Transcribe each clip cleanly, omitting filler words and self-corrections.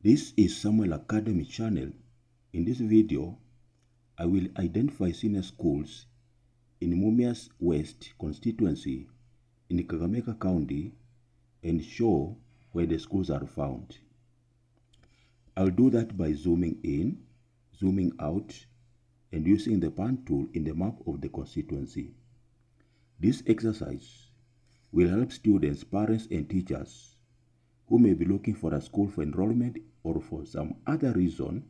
This is Samuel Academy channel. In this video, I will identify senior schools in Mumias West constituency in Kakamega County and show where the schools are found. I'll do that by zooming in, zooming out, and using the pan tool in the map of the constituency. This exercise will help students, parents, and teachers who may be looking for a school for enrollment or for some other reason,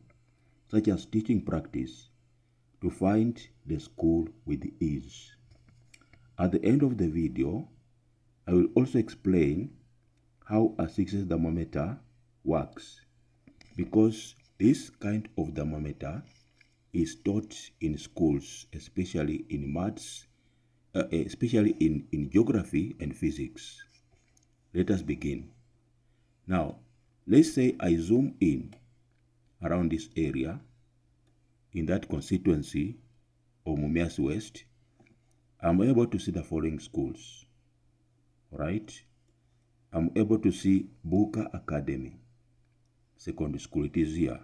such as teaching practice, to find the school with ease. At the end of the video, I will also explain how a success thermometer works, because this kind of thermometer is taught in schools, especially in maths, especially in geography and physics. Let us begin. Now, let's say I zoom in around this area in that constituency of Mumias West. I'm able to see the following schools. Right? I'm able to see Buka Academy Secondary School. It is here.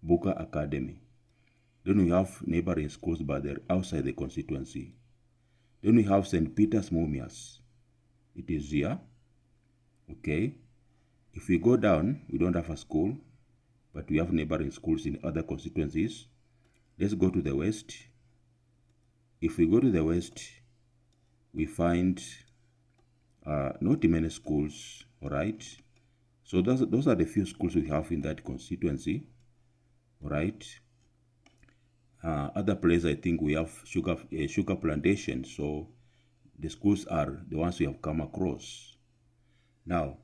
Buka Academy. Then we have neighboring schools, but they're outside the constituency. Then we have St. Peter's Mumias. It is here. Okay. If we go down, we don't have a school, but we have neighboring schools in other constituencies. Let's go to the west. If we go to the west, we find not many schools, all right? So those are the few schools we have in that constituency, all right? Other places, I think we have sugar plantation, so the schools are the ones we have come across. Now,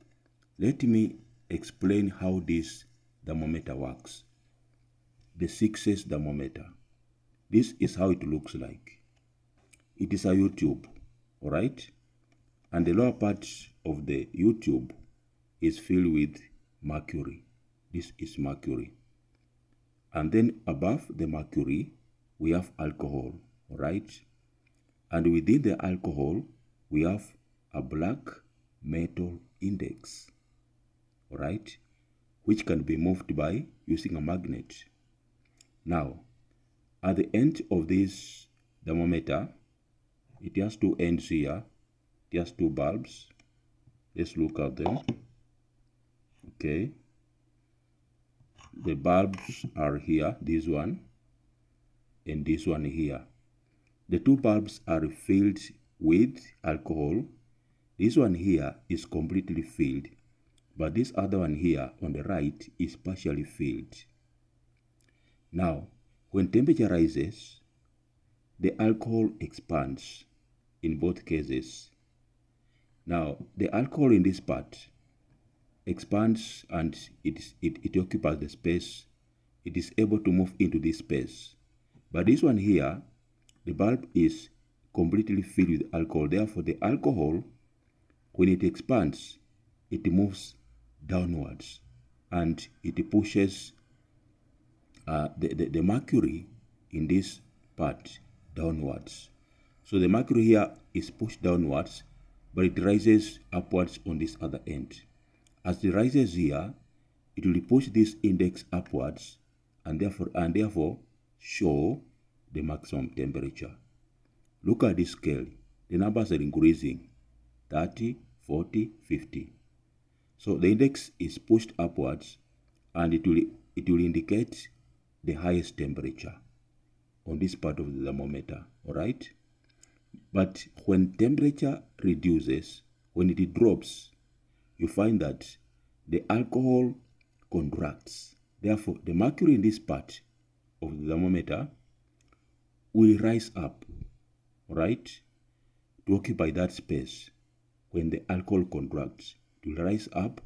let me explain how this thermometer works. The success thermometer. This is how it looks like. It is a YouTube, all right? And the lower part of the YouTube is filled with mercury. This is mercury. And then above the mercury, we have alcohol, all right? And within the alcohol, we have a black metal index, all right, which can be moved by using a magnet. Now, at the end of this thermometer, it has two ends here. It has two bulbs. Let's look at them. Okay. The bulbs are here, this one and this one here. The two bulbs are filled with alcohol. This one here is completely filled, but this other one here on the right is partially filled. Now, when temperature rises, the alcohol expands in both cases. Now, the alcohol in this part expands and it occupies the space. It is able to move into this space. But this one here, the bulb is completely filled with alcohol. Therefore, the alcohol, when it expands, it moves downwards and it pushes the mercury in this part downwards. So the mercury here is pushed downwards, but it rises upwards on this other end. As it rises here, it will push this index upwards and therefore show the maximum temperature. Look at this scale. The numbers are increasing. 30, 40, 50. So the index is pushed upwards and it will indicate the highest temperature on this part of the thermometer, all right? But when temperature reduces, when it drops, you find that the alcohol contracts. Therefore, the mercury in this part of the thermometer will rise up, all right, to occupy that space. When the alcohol contracts, it will rise up,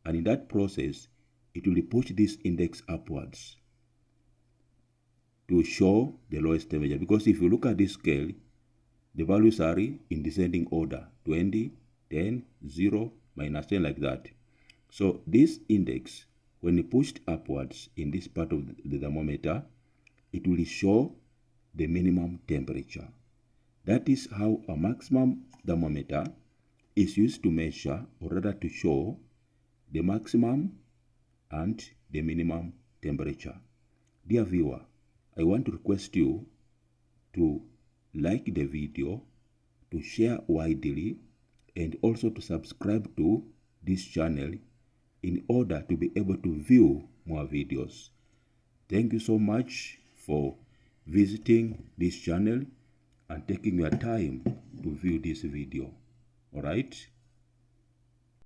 and in that process, it will push this index upwards to show the lowest temperature. Because if you look at this scale, the values are in descending order: 20, 10, 0, minus 10, like that. So this index, when pushed upwards in this part of the thermometer, it will show the minimum temperature. That is how a maximum thermometer is used to measure, or rather to show, the maximum and the minimum temperature. Dear viewer, I want to request you to like the video, to share widely, and also to subscribe to this channel in order to be able to view more videos. Thank you so much for visiting this channel and taking your time to view this video. All right.